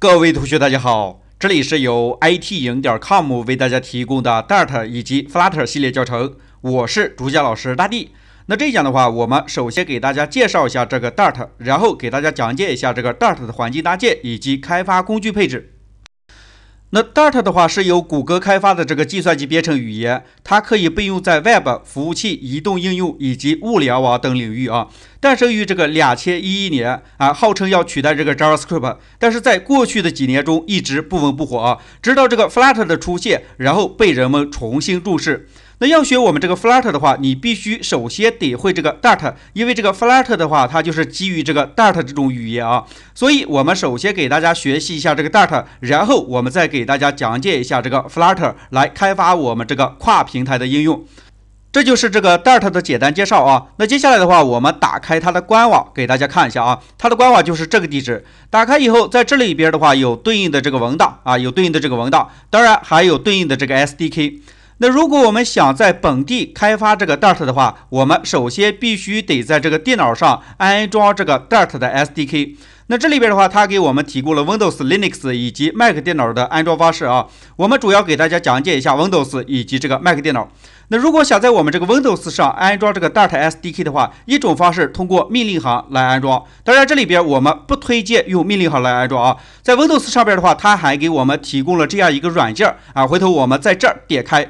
各位同学，大家好，这里是由 IT 营.com 为大家提供的 Dart 以及 Flutter 系列教程，我是主讲老师大地。那这一讲的话，我们首先给大家介绍一下这个 Dart， 然后给大家讲解一下这个 Dart 的环境搭建以及开发工具配置。那 Dart 的话是由谷歌开发的这个计算机编程语言，它可以被用在 Web 服务器、移动应用以及物联网等领域啊。诞生于这个2011年啊，号称要取代这个 JavaScript， 但是在过去的几年中一直不温不火啊，直到这个 Flutter 的出现，然后被人们重新重视。那要学我们这个 Flutter 的话，你必须首先得会这个 Dart， 因为这个 Flutter 的话，它就是基于这个 Dart 这种语言啊，所以我们首先给大家学习一下这个 Dart， 然后我们再给大家讲解一下这个 Flutter 来开发我们这个跨平台的应用。这就是这个 Dart 的简单介绍啊。那接下来的话，我们打开它的官网给大家看一下啊。它的官网就是这个地址。打开以后，在这里边的话有对应的这个文档啊，有对应的这个文档，当然还有对应的这个 SDK。那如果我们想在本地开发这个 Dart 的话，我们首先必须得在这个电脑上安装这个 Dart 的 SDK。那这里边的话，它给我们提供了 Windows、Linux 以及 Mac 电脑的安装方式啊。我们主要给大家讲解一下 Windows 以及这个 Mac 电脑。那如果想在我们这个 Windows 上安装这个 Dart SDK 的话，一种方式通过命令行来安装。当然，这里边我们不推荐用命令行来安装啊。在 Windows 上边的话，它还给我们提供了这样一个软件啊。回头我们在这儿点开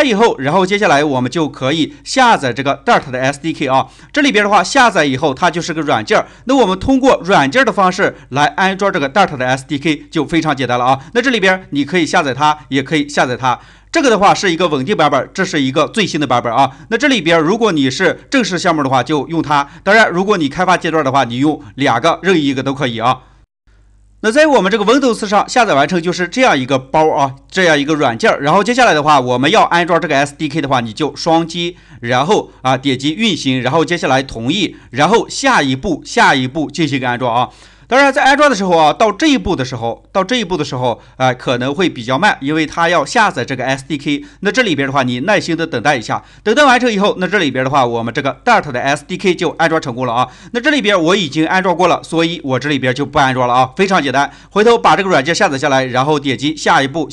以后，然后接下来我们就可以下载这个 Dart 的 SDK 啊。这里边的话，下载以后它就是个软件。那我们通过软件的方式来安装这个 Dart 的 SDK 就非常简单了啊。那这里边你可以下载它，也可以下载它。这个的话是一个稳定版本，这是一个最新的版本啊。那这里边如果你是正式项目的话，就用它。当然，如果你开发阶段的话，你用两个任意一个都可以啊。那在我们这个 Windows 上下载完成就是这样一个包啊，这样一个软件。然后接下来的话，我们要安装这个 SDK 的话，你就双击，然后点击运行，然后接下来同意，然后下一步进行一个安装啊。当然，在安装的时候啊，到这一步的时候，可能会比较慢，因为它要下载这个 SDK。那这里边的话，你耐心的等待一下，等待完成以后，那这里边的话，我们这个 Dart 的 SDK 就安装成功了啊。那这里边我已经安装过了，所以我这里边就不安装了啊，非常简单。回头把这个软件下载下来，然后点击下一步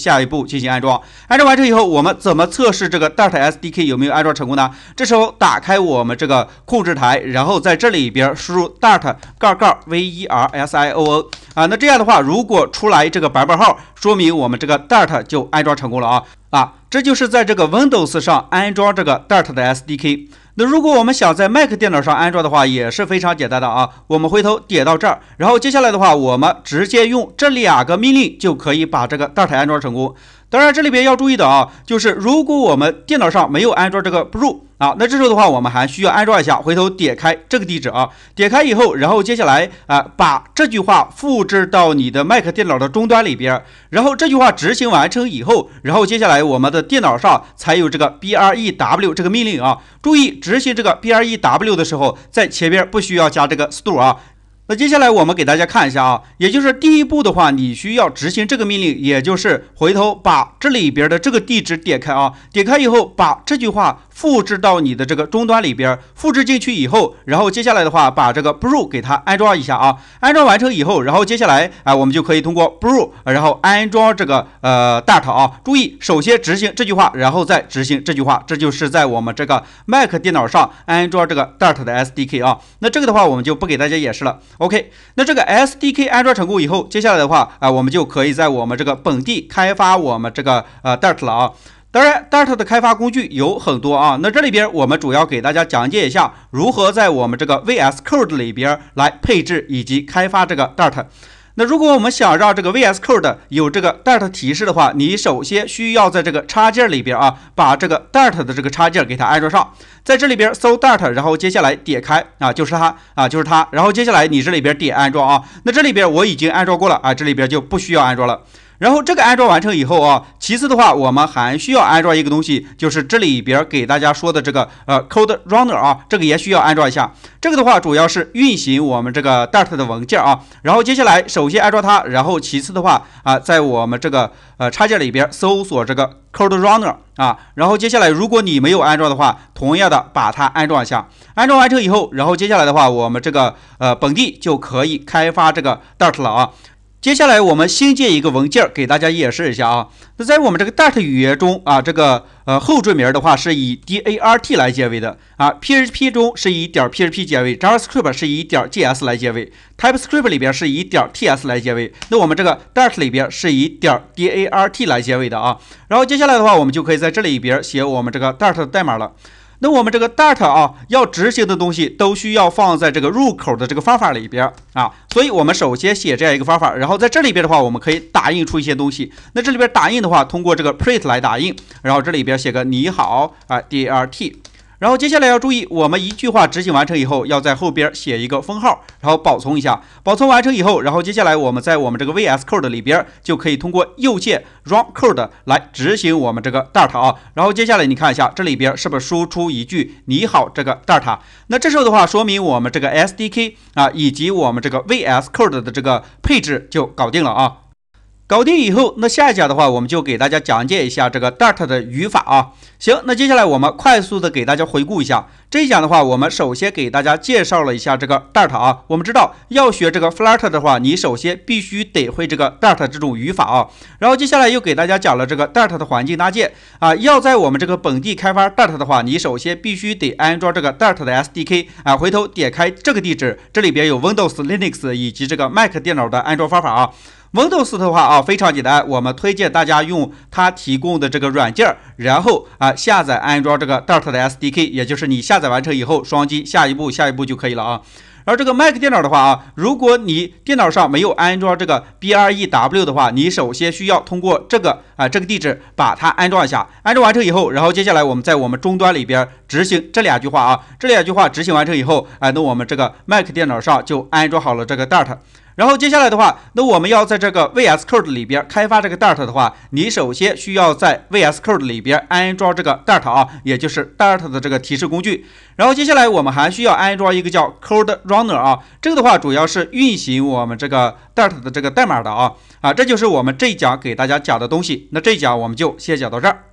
进行安装。安装完成以后，我们怎么测试这个 Dart SDK 有没有安装成功呢？这时候打开我们这个控制台，然后在这里边输入 Dart VERSION 啊，那这样的话，如果出来这个版本号，说明我们这个 Dart 就安装成功了啊。这就是在这个 Windows 上安装这个 Dart 的 SDK。那如果我们想在 Mac 电脑上安装的话，也是非常简单的啊。我们回头点到这儿，然后接下来的话，我们直接用这两个命令就可以把这个 Dart 安装成功。当然，这里边要注意的啊，就是如果我们电脑上没有安装这个 Brew 啊，那这时候的话，我们还需要安装一下。回头点开这个地址啊，点开以后，然后接下来把这句话复制到你的 Mac 电脑的终端里边，然后这句话执行完成以后，然后接下来我们的电脑上才有这个 brew 这个命令啊。注意执行这个 brew 的时候，在前边不需要加这个 store 啊。那接下来我们给大家看一下啊，也就是第一步的话，你需要执行这个命令，也就是回头把这里边的这个地址点开啊，点开以后把这句话复制到你的这个终端里边，复制进去以后，然后接下来的话把这个 brew 给它安装一下啊，安装完成以后，然后接下来我们就可以通过 brew 然后安装这个Dart 啊。注意，首先执行这句话，然后再执行这句话，这就是在我们这个 Mac 电脑上安装这个 Dart 的 SDK 啊。那这个的话我们就不给大家演示了。OK， 那这个 SDK 安装成功以后，接下来的话我们就可以在我们这个本地开发我们这个Dart 了啊。当然 Dart 的开发工具有很多啊，那这里边我们主要给大家讲解一下如何在我们这个 VS Code 里边来配置以及开发这个 Dart。那如果我们想让这个 VS Code 有这个 Dart 提示的话，你首先需要在这个插件里边把这个 Dart 的这个插件给它安装上，在这里边搜 Dart， 然后接下来点开就是它，然后接下来你这里边点安装啊。那这里边我已经安装过了这里边就不需要安装了。然后这个安装完成以后其次的话，我们还需要安装一个东西，就是这里边给大家说的这个Code Runner这个也需要安装一下。这个的话主要是运行我们这个 Dart 的文件然后接下来首先安装它，然后其次的话在我们这个插件里边搜索这个 Code Runner 然后接下来如果你没有安装的话，同样的把它安装一下。安装完成以后，然后接下来的话，我们这个本地就可以开发这个 Dart 了接下来我们新建一个文件给大家演示一下啊。那在我们这个 Dart 语言中啊，这个后缀名的话是以 DART 来结尾的啊。PHP 中是以.php 结尾 ，JavaScript 是以.js 来结尾 ，TypeScript 里边是以.ts 来结尾。那我们这个 Dart 里边是以.dart 来结尾的啊。然后接下来的话，我们就可以在这里边写我们这个 Dart 的代码了。那我们这个 Dart 啊，要执行的东西都需要放在这个入口的这个方法里边啊，所以我们首先写这样一个方法，然后在这里边的话，我们可以打印出一些东西。那这里边打印的话，通过这个 print 来打印，然后这里边写个你好啊 DART。然后接下来要注意，我们一句话执行完成以后，要在后边写一个分号，然后保存一下。保存完成以后，然后接下来我们在我们这个 VS Code 里边就可以通过右键 Run Code 来执行我们这个 Dart 啊。然后接下来你看一下，这里边是不是输出一句你好这个 Dart？ 那这时候的话，说明我们这个 SDK 啊以及我们这个 VS Code 的这个配置就搞定了啊。搞定以后，那下一讲的话，我们就给大家讲解一下这个 Dart 的语法啊。行，那接下来我们快速的给大家回顾一下这一讲的话，我们首先给大家介绍了一下这个 Dart 啊。我们知道要学这个 Flutter 的话，你首先必须得会这个 Dart 这种语法啊。然后接下来又给大家讲了这个 Dart 的环境搭建啊。要在我们这个本地开发 Dart 的话，你首先必须得安装这个 Dart 的 SDK 啊。回头点开这个地址，这里边有 Windows、Linux 以及这个 Mac 电脑的安装方法啊。Windows 的话啊，非常简单，我们推荐大家用它提供的这个软件，然后啊下载安装这个 Dart 的 SDK， 也就是你下载完成以后，双击下一步就可以了啊。而这个 Mac 电脑的话啊，如果你电脑上没有安装这个 BREW 的话，你首先需要通过这个地址把它安装一下。安装完成以后，然后接下来我们在我们终端里边执行这两句话啊，这两句话执行完成以后，那我们这个 Mac 电脑上就安装好了这个 Dart。然后接下来的话，那我们要在这个 VS Code 里边开发这个 Dart 的话，你首先需要在 VS Code 里边安装这个 Dart 啊，也就是 Dart 的这个提示工具。然后接下来我们还需要安装一个叫 Code Runner 啊，这个的话主要是运行我们这个 Dart 的这个代码的啊。这就是我们这一讲给大家讲的东西。那这一讲我们就先讲到这儿。